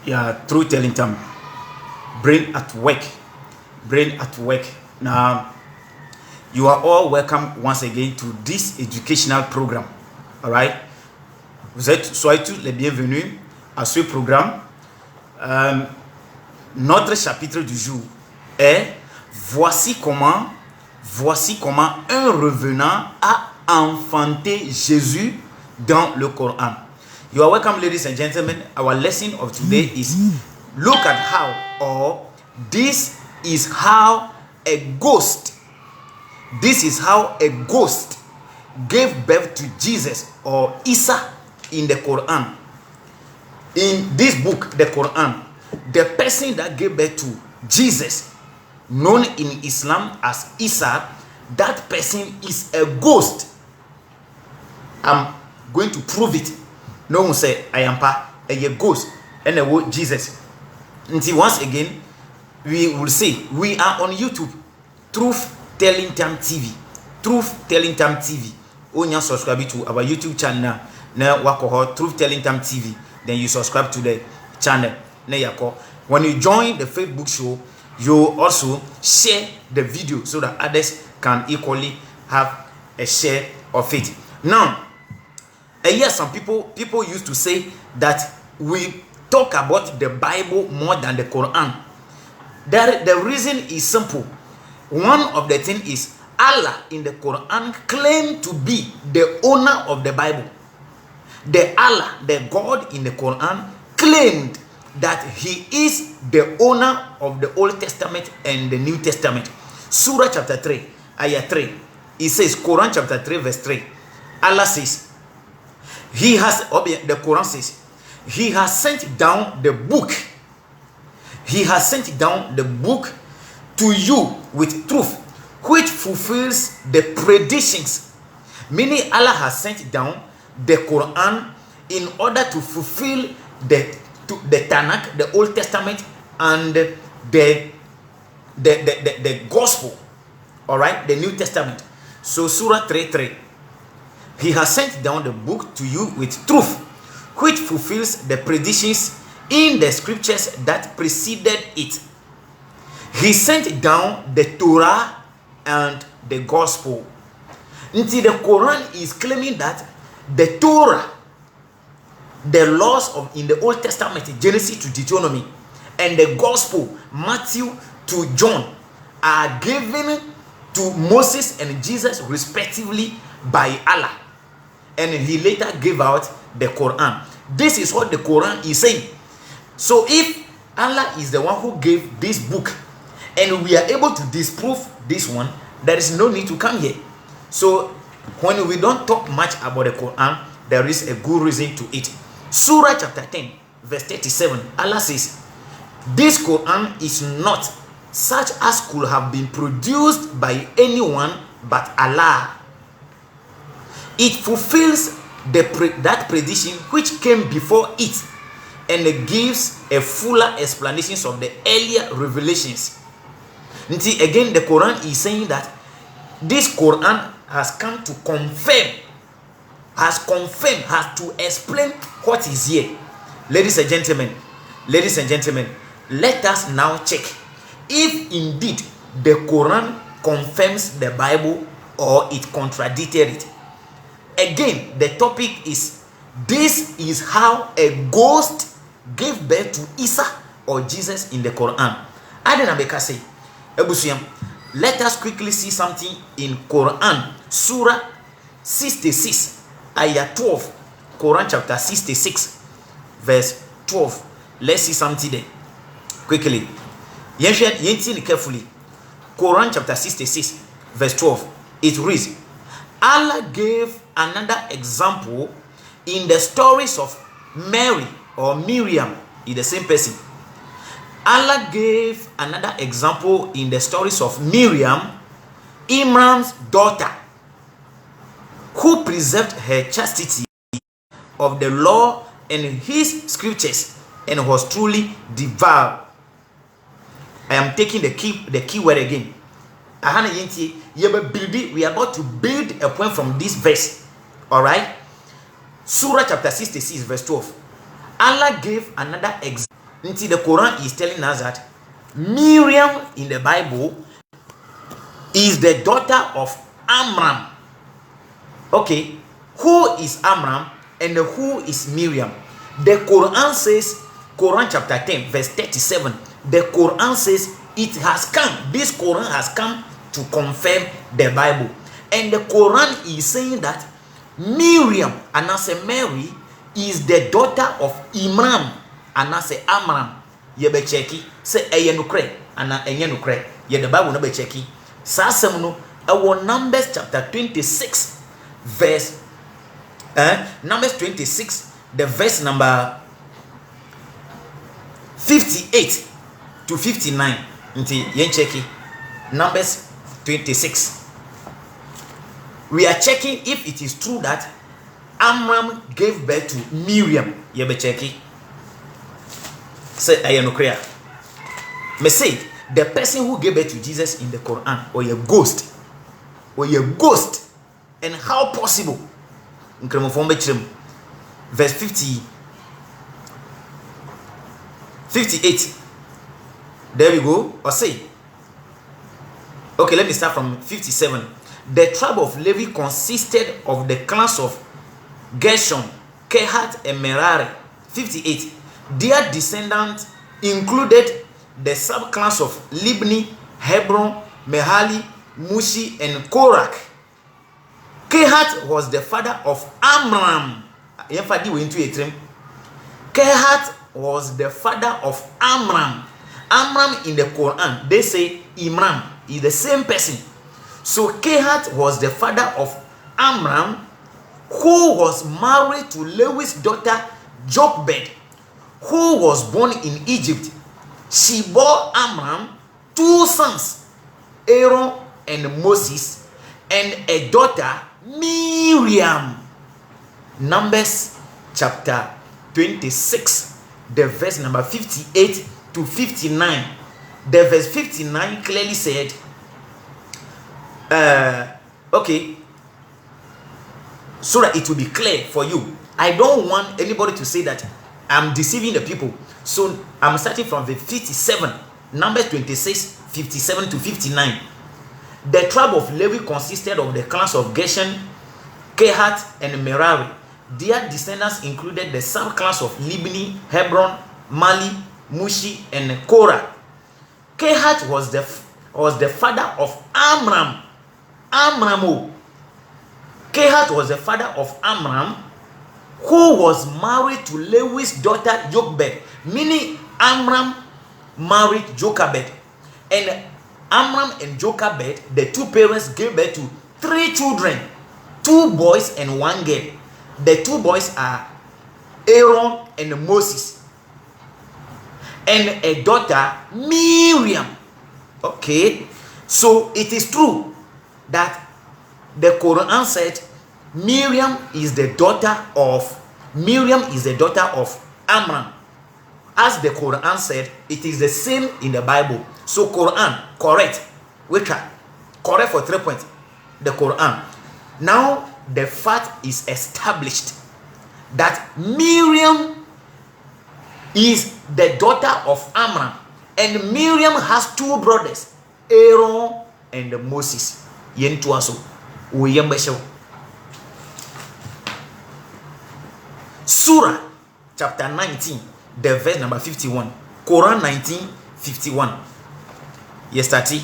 Yeah, through telling time. Brain at work. Brain at work. Now, you are all welcome once again to this educational program. All right. Soyez tous les bienvenus à ce programme. Notre chapitre du jour est voici comment un revenant a enfanté Jésus dans le Coran. You are welcome, ladies and gentlemen. Our lesson of today is look at how, or this is how a ghost gave birth to Jesus or Isa in the Quran. In this book, the Quran, the person that gave birth to Jesus, known in Islam as Isa, that person is a ghost. I'm going to prove it. No one say I am a ghost and a word Jesus. Until once again, we will say we are on YouTube, Truth Telling Time TV. Truth Telling Time TV. When you subscribe to our YouTube channel, now wako Truth Telling Time TV, then you subscribe to the channel. When you join the Facebook show, you also share the video so that others can equally have a share of it. Now, yes, some people used to say that we talk about the Bible more than the Quran. The reason is simple. One of the things is Allah in the Quran claimed to be the owner of the Bible. The Allah, the God in the Quran, claimed that he is the owner of the Old Testament and the New Testament. Surah chapter 3, ayah 3. It says, Quran chapter 3, verse 3. Allah says, the Quran says, he has sent down the book. He has sent down the book to you with truth, which fulfills the predictions. Meaning Allah has sent down the Quran in order to fulfill the Tanakh, the Old Testament, and the Gospel. All right, the New Testament. So Surah 3:3. He has sent down the book to you with truth, which fulfills the predictions in the scriptures that preceded it. He sent down the Torah and the Gospel. Until the Quran is claiming that the Torah, the laws in the Old Testament, Genesis to Deuteronomy, and the Gospel, Matthew to John, are given to Moses and Jesus respectively by Allah. And he later gave out the Quran. This is what the Quran is saying. So if Allah is the one who gave this book and we are able to disprove this one, there is no need to come here. So when we don't talk much about the Quran, there is a good reason to it. Surah chapter 10, verse 37, Allah says, this Quran is not such as could have been produced by anyone but Allah. It fulfills that prediction which came before it, and it gives a fuller explanation of the earlier revelations. Until again, the Quran is saying that this Quran has come to confirm, has to explain what is here. Ladies and gentlemen, let us now check if indeed the Quran confirms the Bible or it contradicted it. Again, the topic is, this is how a ghost gave birth to Isa or Jesus in the Quran. Adenabeka Ebusiam, let us quickly see something in Quran, Surah 66, ayah 12. Quran chapter 66, verse 12. Let's see something there. Quickly. Yentin carefully. Quran chapter 66, verse 12. It reads, Allah gave another example in the stories of Mary or Miriam, is the same person. Allah gave another example in the stories of Miriam, Imran's daughter, who preserved her chastity of the law and his scriptures and was truly devout. I am taking the key word again. We are about to build a point from this verse. All right. Surah chapter 66, verse 12. Allah gave another example. Until the Quran is telling us that Miriam in the Bible is the daughter of Amram. Okay, who is Amram and who is Miriam? The Quran says, Quran chapter 10 verse 37, the Quran says it has come, this Quran has come to confirm the Bible. And the Quran is saying that Miriam, and as a Mary, is the daughter of Imran, and as a Amram. Ye be cheki say eye nukre ana enye nukre. Ye the Bible no be cheki. Sa asem no e Numbers chapter 26 verse Numbers 26 the verse number 58 to 59. Nti yen cheki Numbers 26. We are checking if it is true that Amram gave birth to Miriam. Ye be cheki. Say I am clear. Me say the person who gave birth to Jesus in the Quran or a ghost. And how possible? Verse 58. There we go. Or say, okay, let me start from 57. The tribe of Levi consisted of the clans of Gershon, Kehat, and Merari. 58. Their descendants included the subclass of Libni, Hebron, Mehali, Mushi, and Korach. Kehat was the father of Amram. Kehat was the father of Amram. Amram in the Quran, they say Imran is the same person. So Kehat was the father of Amram, who was married to Lewi's daughter Jochebed, who was born in Egypt. She bore Amram 2 sons, Aaron and Moses, and a daughter, Miriam. Numbers chapter 26, the verse number 58 to 59. The verse 59 clearly said, okay, so that it will be clear for you. I don't want anybody to say that I'm deceiving the people. So I'm starting from the 57, Numbers 26, 57 to 59. The tribe of Levi consisted of the clans of Gershon, Kehat, and Merari. Their descendants included the subclass of Libni, Hebron, Mali, Mushi, and Korah. Kehat was the father of Amram. Kehat was the father of Amram, who was married to Lewi's daughter Jochebed, meaning Amram married Jochebed. And Amram and Jochebed, the two parents, gave birth to 3 children, 2 boys and 1 girl. The 2 boys are Aaron and Moses, and a daughter, Miriam. Okay, so it is true that the Quran said Miriam is the daughter of Amram. As the Quran said, it is the same in the Bible. So Quran, correct. Which are correct for 3 points. The Quran. Now the fact is established that Miriam is the daughter of Amram, and Miriam has 2 brothers, Aaron and Moses. Surah chapter 19, the verse number 51. Quran 19, 51. Yesterday,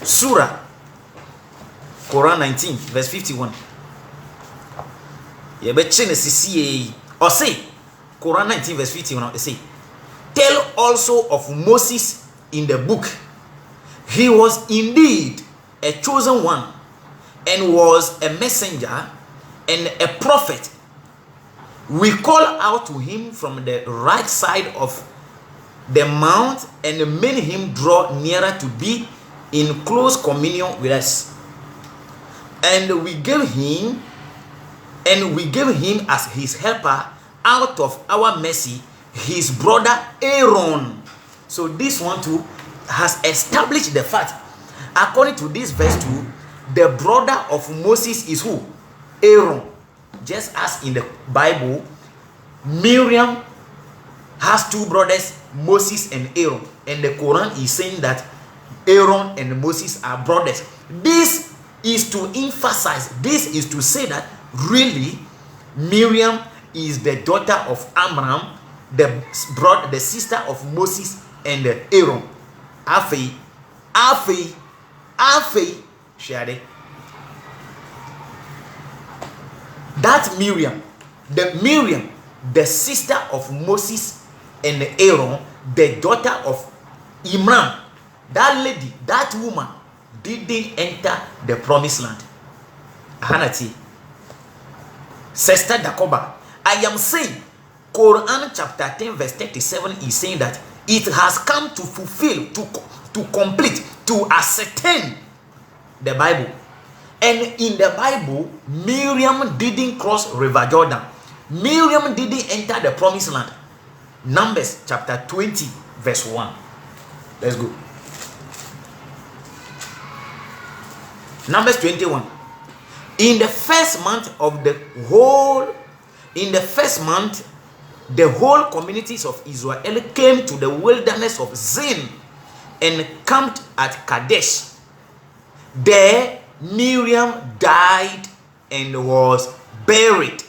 Surah Quran 19, verse 51. Or say, Quran 19, verse 51. They say, tell also of Moses in the book. He was indeed a chosen one, and was a messenger and a prophet. We call out to him from the right side of the mount and made him draw nearer to be in close communion with us. And we gave him as his helper out of our mercy his brother Aaron. So this one too has established the fact, according to this verse 2, the brother of Moses is who? Aaron. Just as in the Bible, Miriam has two brothers, Moses and Aaron, and the Quran is saying that Aaron and Moses are brothers. This is to emphasize, this is to say that really Miriam is the daughter of Amram, the sister of Moses and Aaron. Afei, share. That Miriam, the sister of Moses and Aaron, the daughter of Imran, that lady, that woman didn't enter the promised land. Hanati, Sister Dakoba, I am saying, Quran chapter 10 verse 37 is saying that it has come to fulfill, to complete, to ascertain the Bible. And in the Bible, Miriam didn't cross River Jordan. Miriam didn't enter the promised land. Numbers chapter 20 verse 1. Let's go. Numbers 21. In the first month, the whole communities of Israel came to the wilderness of Zin and camped at Kadesh. There Miriam died and was buried.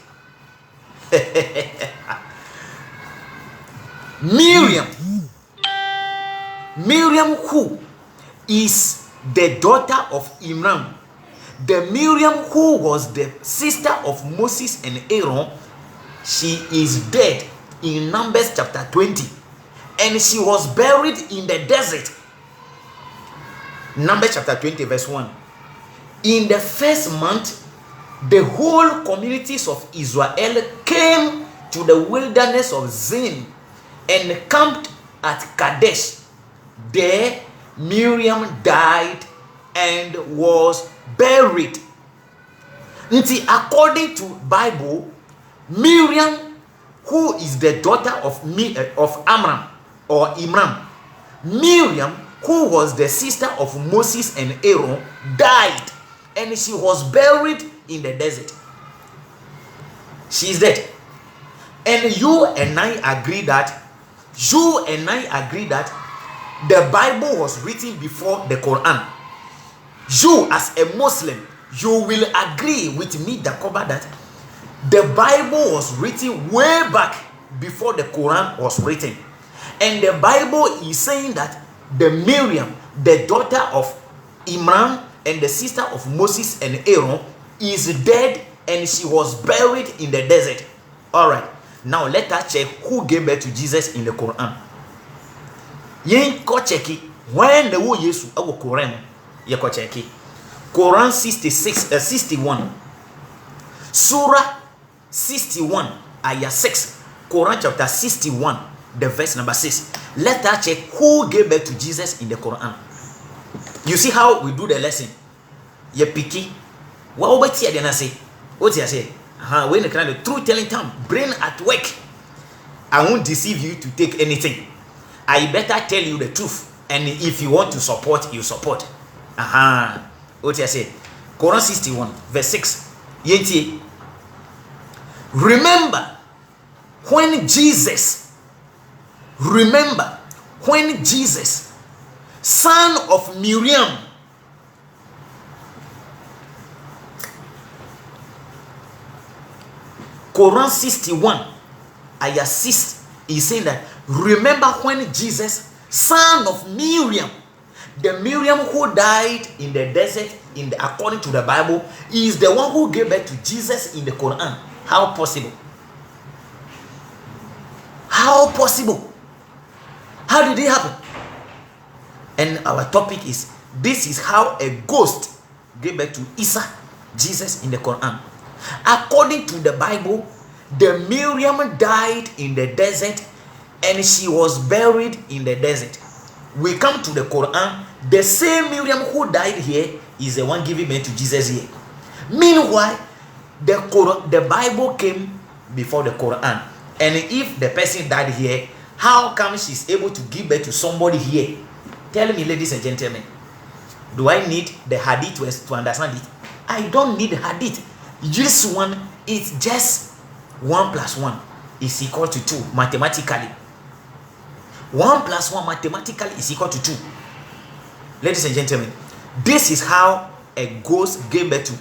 Miriam, who is the daughter of Imran, the Miriam who was the sister of Moses and Aaron, she is dead in Numbers chapter 20, and she was buried in the desert. Numbers chapter 20 verse 1. In the first month, the whole communities of Israel came to the wilderness of Zin and camped at Kadesh. There Miriam died and was buried. According to Bible, Miriam, who is the daughter of Amram or Imran, Miriam, who was the sister of Moses and Aaron, died and she was buried in the desert. She is dead. And you and I agree that the Bible was written before the Quran. You as a Muslim, you will agree with me, Dakoba, that the Bible was written way back before the Quran was written. And the Bible is saying that the Miriam, the daughter of Imran and the sister of Moses and Aaron, is dead and she was buried in the desert. All right. Now let us check who gave birth to Jesus in the Quran. Yen ko check when the wo Yesu awo Quran ye ko check. Quran 61. Surah 61 ayah 6. Quran chapter 61 the verse number 6. Let us check who gave birth to Jesus in the Quran. You see how we do the lesson. Ye piki. What obeti adena say? What you say? When the kind of truth telling time, brain at work. I won't deceive you to take anything. I better tell you the truth. And if you want to support, you support. What you say? Quran 61 verse 6. Yenti. Remember when Jesus, son of Miriam, Quran 61 ayah 6 is saying that remember when Jesus, son of Miriam, the Miriam who died in the desert according to the Bible, is the one who gave birth to Jesus in the Quran. How possible? How possible? How did it happen? And our topic is, this is how a ghost gave birth to Isa, Jesus in the Quran. According to the Bible, the Miriam died in the desert and she was buried in the desert. We come to the Quran, the same Miriam who died here is the one giving birth to Jesus here. Meanwhile, the Bible came before the Quran. And if the person died here, how come she's able to give birth to somebody here? Tell me, ladies and gentlemen, do I need the hadith to understand it? I don't need hadith. This one is just 1 + 1. is equal to 2 mathematically. 1 plus 1 mathematically is equal to 2. Ladies and gentlemen, this is how a ghost gave birth to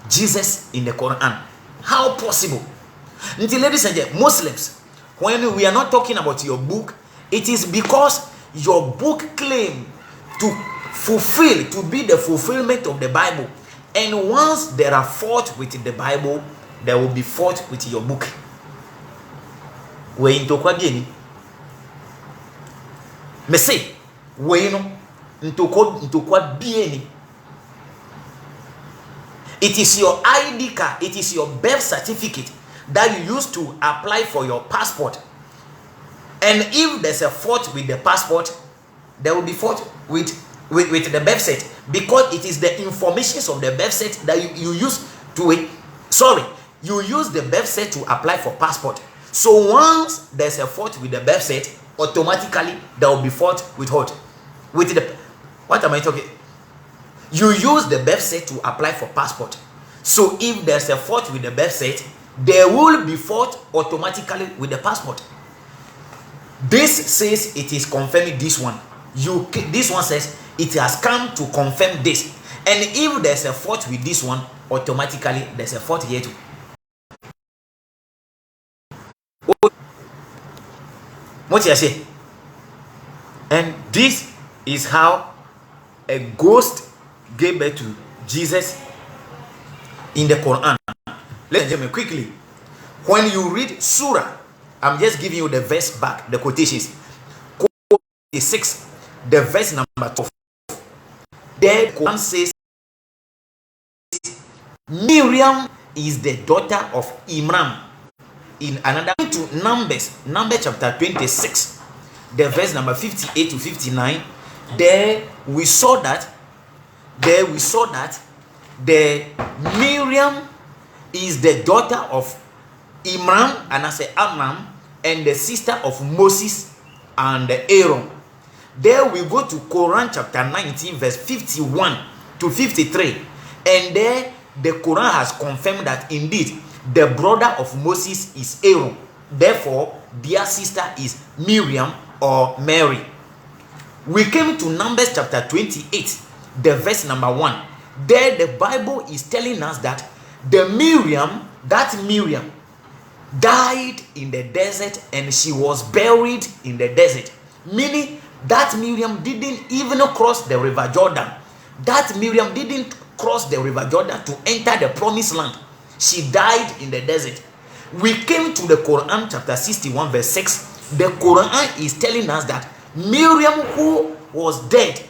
Jesus in the Quran. How possible? Until, ladies and gentlemen, Muslims, when we are not talking about your book, it is because your book claims to fulfill, to be the fulfillment of the Bible. And once there are fault with the Bible, there will be fault with your book. We into kwa bieni. Me say, we no into kwa bieni. It is your ID card, it is your birth certificate that you use to apply for your passport. And if there's a fault with the passport, there will be fault with the birth cert, because it is the information of the birth cert that you use to you use the birth cert to apply for passport. So once there's a fault with the birth cert, automatically there will be fault with what? With the, what am I talking? You use the birth cert to apply for passport. So if there's a fault with the birth cert, there will be fault automatically with the passport. This says it is confirming this one. This one says it has come to confirm this. And if there's a fault with this one, automatically there's a fault here too. What you say? And this is how a ghost gave birth to Jesus in the Quran. Let's jump quickly. When you read Surah, I'm just giving you the verse back, the quotations. Quote 6, the verse number 12. There, Quran says, Miriam is the daughter of Imran. In another, to Numbers chapter 26, the verse number 58 to 59. There we saw that the Miriam is the daughter of Imran, and I say Amram, and the sister of Moses and Aaron. There we go to Quran chapter 19 verse 51 to 53, and there the Quran has confirmed that indeed the brother of Moses is Aaron. Therefore, their sister is Miriam or Mary. We came to Numbers chapter 28, the verse number 1. There the Bible is telling us that Miriam died in the desert and she was buried in the desert. Meaning that Miriam didn't even cross the river Jordan. That Miriam didn't cross the river Jordan to enter the promised land. She died in the desert. We came to the Quran chapter 61 verse 6. The Quran is telling us that Miriam, who was dead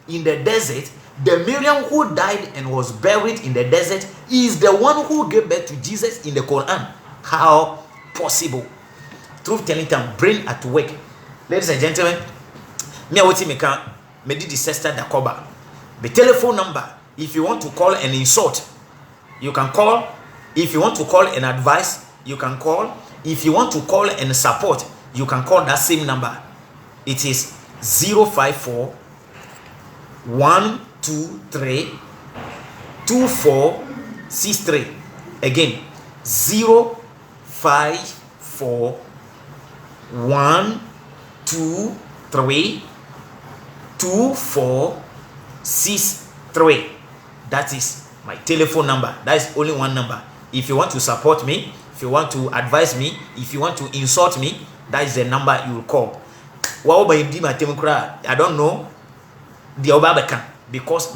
in the desert, the Miriam who died and was buried in the desert, is the one who gave birth to Jesus in the Quran. How possible? Truth telling time, brain at work. Ladies and gentlemen, me did the sister Dakoba. The telephone number, if you want to call and insult, you can call. If you want to call and advise, you can call. If you want to call and support, you can call that same number. It is 054 123 2463. Again, 054 123 2463. That is my telephone number. That is only one number. If you want to support me, if you want to advise me, if you want to insult me, that is the number you will call. I don't know the Obabaka because